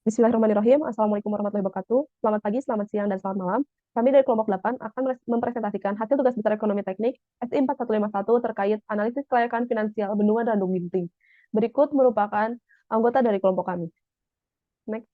Bismillahirrahmanirrahim. Assalamualaikum warahmatullahi wabarakatuh. Selamat pagi, selamat siang, dan selamat malam. Kami dari kelompok 8 akan mempresentasikan hasil tugas besar ekonomi teknik SI 4151 terkait analisis kelayakan finansial Bendungan Randung Ginting. Berikut merupakan anggota dari kelompok kami. Next.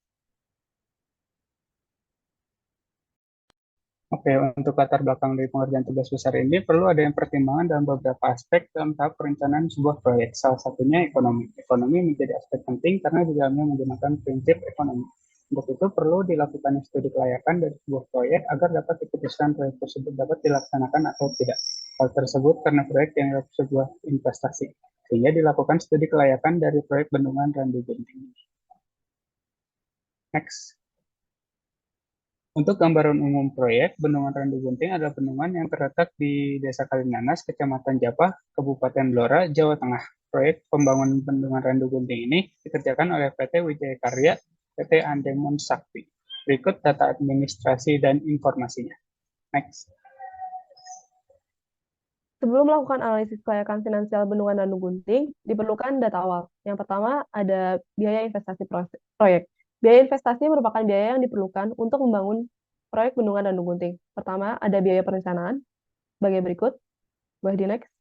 Oke, untuk latar belakang dari pengerjaan tugas besar ini perlu ada yang pertimbangan dalam beberapa aspek dalam tahap perencanaan sebuah proyek. Salah satunya ekonomi. Ekonomi menjadi aspek penting karena di dalamnya menggunakan prinsip ekonomi. Untuk itu perlu dilakukan studi kelayakan dari sebuah proyek agar dapat diputuskan proyek tersebut dapat dilaksanakan atau tidak. Hal tersebut karena proyek yang sebuah investasi. Sehingga dilakukan studi kelayakan dari proyek Bendungan Randu Ginting. Next. Untuk gambaran umum proyek, Bendungan Randu Gunting adalah bendungan yang terletak di Desa Kalinanas, Kecamatan Japah, Kabupaten Blora, Jawa Tengah. Proyek pembangunan Bendungan Randu Gunting ini dikerjakan oleh PT Wijaya Karya, PT Andemon Sakti. Berikut data administrasi dan informasinya. Next. Sebelum melakukan analisis kelayakan finansial Bendungan Randung Gunting, diperlukan data awal. Yang pertama, ada biaya investasi proyek. Biaya investasi merupakan biaya yang diperlukan untuk membangun proyek Bendungan Randung Gunting. Pertama, ada biaya perencanaan, bagian berikut. Boleh di next.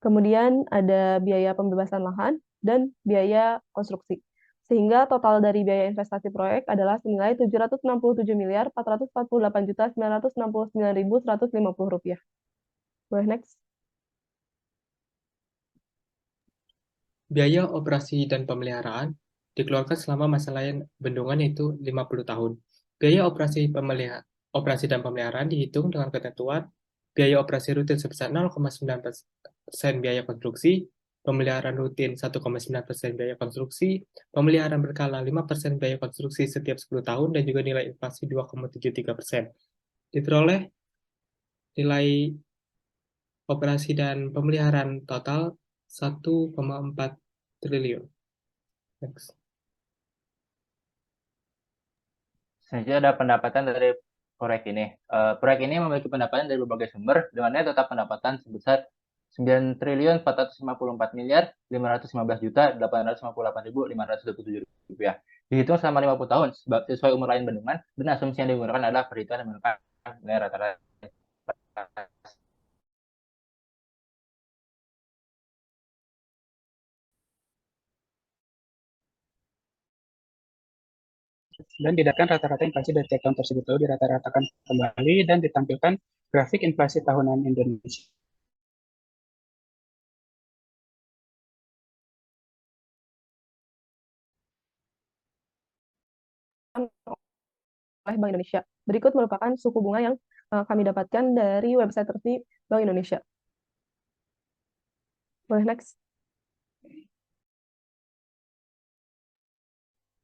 Kemudian ada biaya pembebasan lahan dan biaya konstruksi. Sehingga total dari biaya investasi proyek adalah senilai Rp767.448.969.150 rupiah. Boleh next. Biaya operasi dan pemeliharaan dikeluarkan selama masa layan bendungan yaitu 50 tahun. Biaya operasi dan pemeliharaan dihitung dengan ketentuan biaya operasi rutin sebesar 0,9% biaya konstruksi, pemeliharaan rutin 1,9% biaya konstruksi, pemeliharaan berkala 5% biaya konstruksi setiap 10 tahun, dan juga nilai inflasi 2,73%. Diperoleh nilai operasi dan pemeliharaan total 1,4 triliun. Next. Selanjutnya ada pendapatan dari proyek ini. Proyek ini memiliki pendapatan dari berbagai sumber, dengan nilai total pendapatan sebesar 9.454.515.858.527 rupiah. Dihitung selama 50 tahun sesuai umur lain bendungan, dan asumsi yang digunakan adalah perhitungan yang menggunakan nilai rata-rata. Dan didapatkan rata-rata inflasi dari tiap tahun tersebut, lalu dirata-ratakan kembali dan ditampilkan grafik inflasi tahunan Indonesia. Oleh Bank Indonesia. Berikut merupakan suku bunga yang kami dapatkan dari website resmi Bank Indonesia. Boleh next.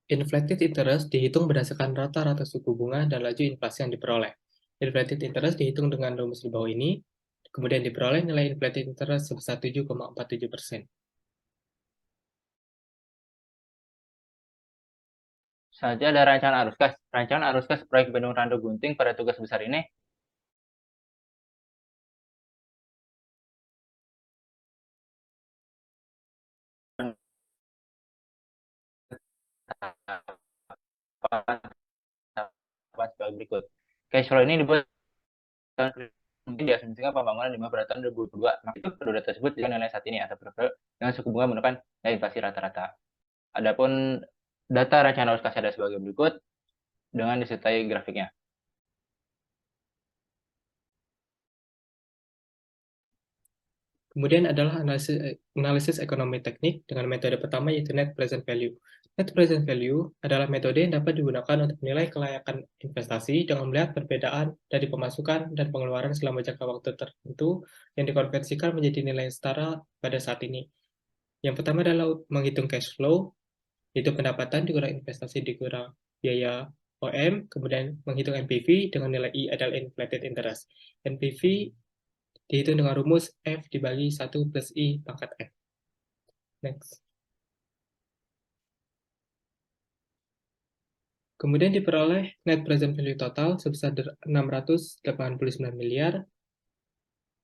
Inflated interest dihitung berdasarkan rata-rata suku bunga dan laju inflasi yang diperoleh. Inflated interest dihitung dengan rumus di bawah ini, kemudian diperoleh nilai inflated interest sebesar 7,47%. Selanjutnya ada rancangan arus kas. Rancangan arus kas proyek Bendungan Randu Gunting pada tugas besar ini sebagai berikut. Cash flow ini dibuat mungkin diasumsikan pembangunan di pada tahun 2022. Maka itu kedua data tersebut dengan nilai saat ini atau dengan suku bunga menggunakan nilai inflasi rata-rata. Adapun data rancangan arus kas ada sebagai berikut dengan disertai grafiknya. Kemudian adalah analisis ekonomi teknik dengan metode pertama yaitu net present value. Net present value adalah metode yang dapat digunakan untuk menilai kelayakan investasi dengan melihat perbedaan dari pemasukan dan pengeluaran selama jangka waktu tertentu yang dikonversikan menjadi nilai yang setara pada saat ini. Yang pertama adalah menghitung cash flow, yaitu pendapatan dikurang investasi dikurang biaya OM, kemudian menghitung NPV dengan nilai I adalah inflated interest. NPV dihitung dengan rumus F dibagi 1 plus I pangkat F. Next. Kemudian diperoleh net present value total sebesar 689 miliar.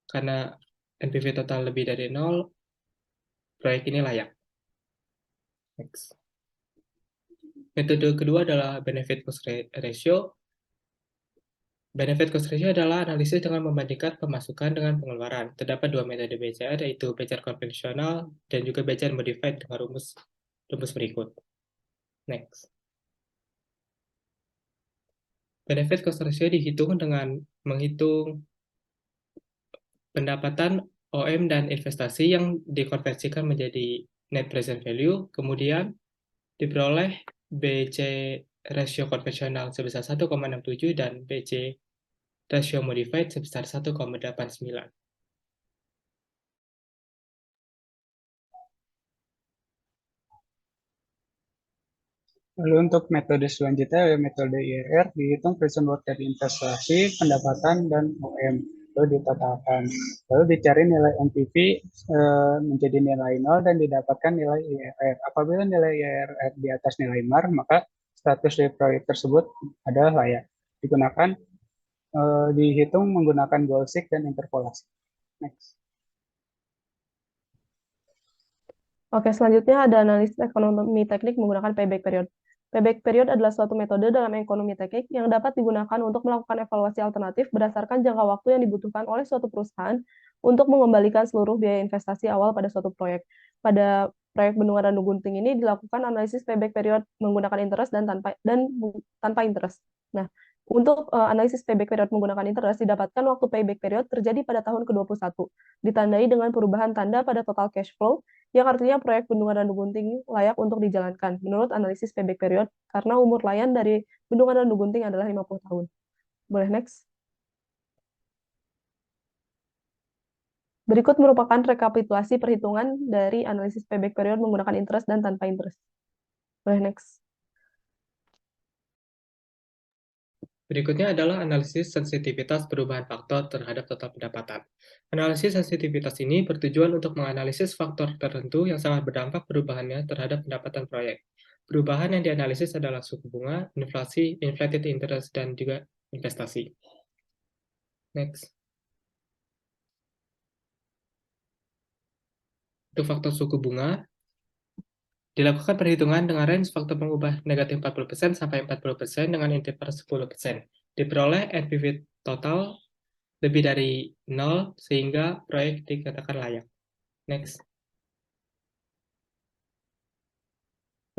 Karena NPV total lebih dari 0, proyek ini layak. Next. Metode kedua adalah benefit cost ratio. Benefit cost ratio adalah analisis dengan membandingkan pemasukan dengan pengeluaran. Terdapat dua metode BCR, yaitu BCR konvensional dan juga BCR modified dengan rumus berikut. Next. Benefit cost ratio dihitung dengan menghitung pendapatan OM dan investasi yang dikonversikan menjadi net present value, kemudian diperoleh BC ratio konvensional sebesar 1,67 dan BC ratio modified sebesar 1,89. Lalu untuk metode selanjutnya, metode IRR, dihitung present worth dari investasi, pendapatan, dan OM. Lalu ditotalkan. Lalu dicari nilai NPV menjadi nilai 0 dan didapatkan nilai IRR. Apabila nilai IRR di atas nilai MAR, maka status dari proyek tersebut adalah layak. Digunakan, dihitung menggunakan goal seek dan interpolasi. Next. Oke, selanjutnya ada analisis ekonomi teknik menggunakan payback period. Payback period adalah suatu metode dalam ekonomi teknik yang dapat digunakan untuk melakukan evaluasi alternatif berdasarkan jangka waktu yang dibutuhkan oleh suatu perusahaan untuk mengembalikan seluruh biaya investasi awal pada suatu proyek. Pada proyek Bendungan Ranu Gunting ini dilakukan analisis payback period menggunakan interest dan tanpa interest. Nah, untuk analisis payback period menggunakan interest, didapatkan waktu payback period terjadi pada tahun ke-21, ditandai dengan perubahan tanda pada total cash flow, yang artinya proyek Bendungan Ranu Gunting layak untuk dijalankan, menurut analisis payback period, karena umur layan dari Bendungan Ranu Gunting adalah 50 tahun. Boleh next? Berikut merupakan rekapitulasi perhitungan dari analisis payback period menggunakan interest dan tanpa interest. Boleh next? Berikutnya adalah analisis sensitivitas perubahan faktor terhadap total pendapatan. Analisis sensitivitas ini bertujuan untuk menganalisis faktor tertentu yang sangat berdampak perubahannya terhadap pendapatan proyek. Perubahan yang dianalisis adalah suku bunga, inflasi, inflated interest, dan juga investasi. Next. Untuk faktor suku bunga, dilakukan perhitungan dengan range faktor pengubah negatif 40% sampai 40% dengan interval 10%. Diperoleh NPV total lebih dari 0 sehingga proyek dikatakan layak. Next.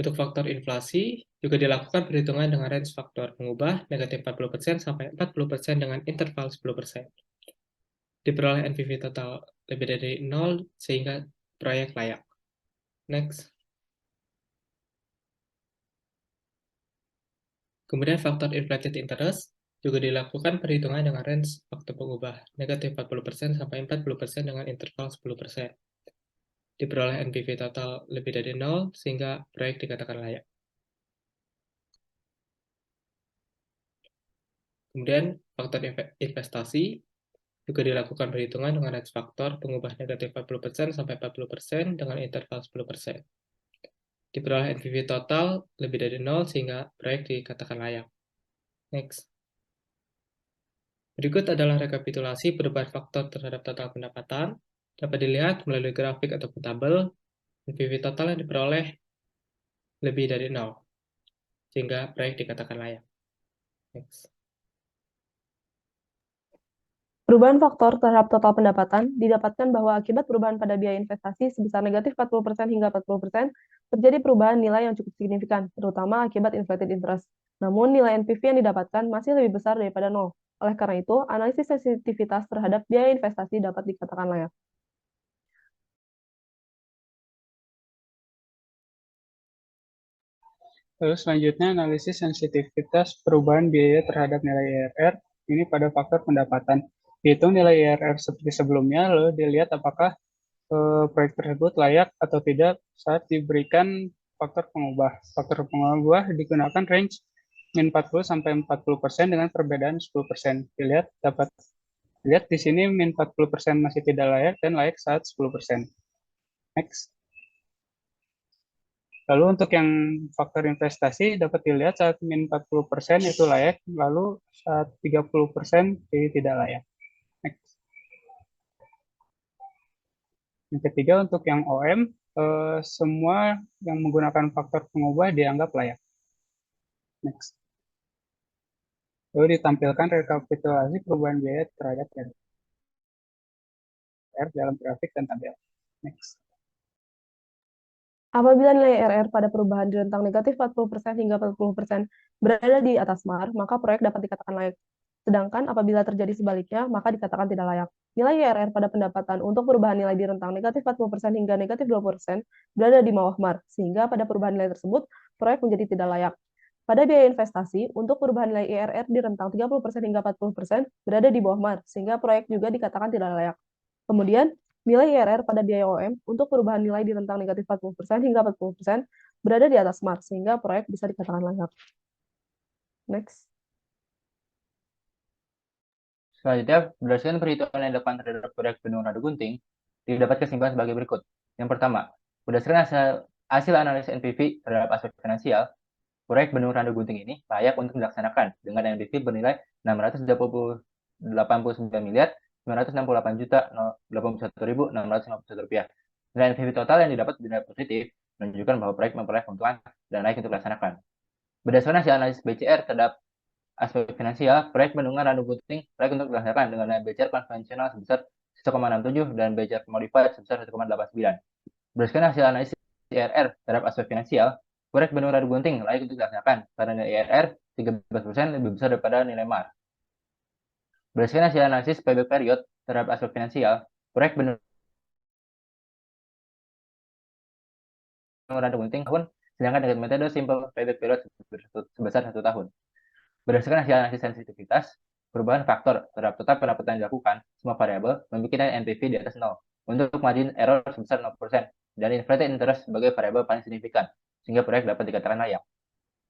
Untuk faktor inflasi, juga dilakukan perhitungan dengan range faktor pengubah negatif 40% sampai 40% dengan interval 10%. Diperoleh NPV total lebih dari 0 sehingga proyek layak. Next. Kemudian faktor inflated interest juga dilakukan perhitungan dengan range faktor pengubah negatif 40% sampai 40% dengan interval 10%. Diperoleh NPV total lebih dari 0 sehingga proyek dikatakan layak. Kemudian faktor investasi juga dilakukan perhitungan dengan range faktor pengubah negatif 40% sampai 40% dengan interval 10%. Diperoleh NPV total lebih dari 0 sehingga proyek dikatakan layak. Next. Berikut adalah rekapitulasi perubahan faktor terhadap total pendapatan. Dapat dilihat melalui grafik ataupun tabel, NPV total yang diperoleh lebih dari 0, sehingga proyek dikatakan layak. Next. Perubahan faktor terhadap total pendapatan didapatkan bahwa akibat perubahan pada biaya investasi sebesar negatif 40% hingga 40%, terjadi perubahan nilai yang cukup signifikan, terutama akibat inflated interest. Namun, nilai NPV yang didapatkan masih lebih besar daripada 0. Oleh karena itu, analisis sensitivitas terhadap biaya investasi dapat dikatakan layak. Lalu selanjutnya analisis sensitivitas perubahan biaya terhadap nilai IRR, ini pada faktor pendapatan. Dihitung nilai IRR seperti sebelumnya, lalu dilihat apakah proyek tersebut layak atau tidak saat diberikan faktor pengubah. Faktor pengubah digunakan range min 40 sampai 40% dengan perbedaan 10%. Dilihat di sini min 40% masih tidak layak dan layak saat 10%. Next. Lalu untuk yang faktor investasi dapat dilihat saat min 40% itu layak, lalu saat 30% jadi tidak layak. Next. Yang ketiga untuk yang OM, semua yang menggunakan faktor pengubah dianggap layak. Next. Lalu ditampilkan rekapitulasi perubahan biaya terhadap RR dalam grafik dan tabel. Next. Apabila nilai RR pada perubahan di rentang negatif 40% hingga 40% berada di atas MAR, maka proyek dapat dikatakan layak. Sedangkan apabila terjadi sebaliknya, maka dikatakan tidak layak. Nilai IRR pada pendapatan untuk perubahan nilai di rentang negatif 40% hingga negatif 20% berada di bawah MAR, sehingga pada perubahan nilai tersebut, proyek menjadi tidak layak. Pada biaya investasi, untuk perubahan nilai IRR di rentang 30% hingga 40% berada di bawah MAR, sehingga proyek juga dikatakan tidak layak. Kemudian, nilai IRR pada biaya OM untuk perubahan nilai di rentang negatif 40% hingga 40% berada di atas MAR, sehingga proyek bisa dikatakan layak. Next. Selanjutnya, berdasarkan perhitungan yang dilakukan terhadap proyek bendungan Radu Gunting, didapat kesimpulan sebagai berikut. Yang pertama, berdasarkan hasil analisis NPV terhadap aspek finansial, proyek bendungan Radu Gunting ini layak untuk dilaksanakan dengan NPV bernilai 689 miliar 968 juta 81.651 rupiah. Nilai NPV total yang didapat bernilai positif menunjukkan bahwa proyek memperoleh keuntungan dan layak untuk dilaksanakan. Berdasarkan hasil analisis BCR terhadap aspek finansial, proyek bendungan Radu Gunting layak untuk dilaksanakan dengan nilai BCR konvensional sebesar 1,67 dan BCR modified sebesar 1,89. Berdasarkan hasil analisis IRR terhadap aspek finansial, proyek bendungan Radu Gunting layak untuk dilaksanakan karena nilai IRR 13% lebih besar daripada nilai MAR. Berdasarkan hasil analisis payback period terhadap aspek finansial, proyek bendungan Radu Gunting tahun, sedangkan dengan metode simple payback period sebesar 1 tahun. Berdasarkan hasil analisis sensitivitas, perubahan faktor terhadap total pendapatan yang dilakukan, semua variabel memiliki nilai NPV di atas 0 untuk margin error sebesar 0% dan inflated interest sebagai variabel paling signifikan, sehingga proyek dapat dikatakan layak.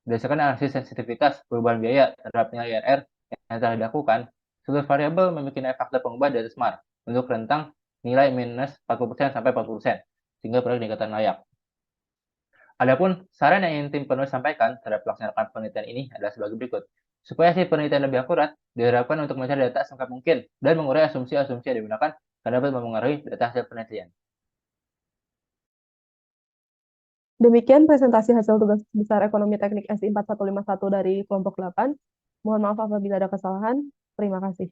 Berdasarkan analisis sensitivitas perubahan biaya terhadap nilai IRR yang telah dilakukan, seluruh variabel memiliki nilai faktor pengubah di atas MAR untuk rentang nilai minus 40% sampai 40%, sehingga proyek dikatakan layak. Adapun saran yang ingin tim penulis sampaikan terhadap pelaksanaan penelitian ini adalah sebagai berikut. Supaya hasil penelitian lebih akurat, diharapkan untuk mencari data selengkap mungkin dan mengurai asumsi-asumsi yang digunakan karena dapat mempengaruhi data hasil penelitian. Demikian presentasi hasil tugas besar Ekonomi Teknik SI 4151 dari kelompok 8. Mohon maaf apabila ada kesalahan. Terima kasih.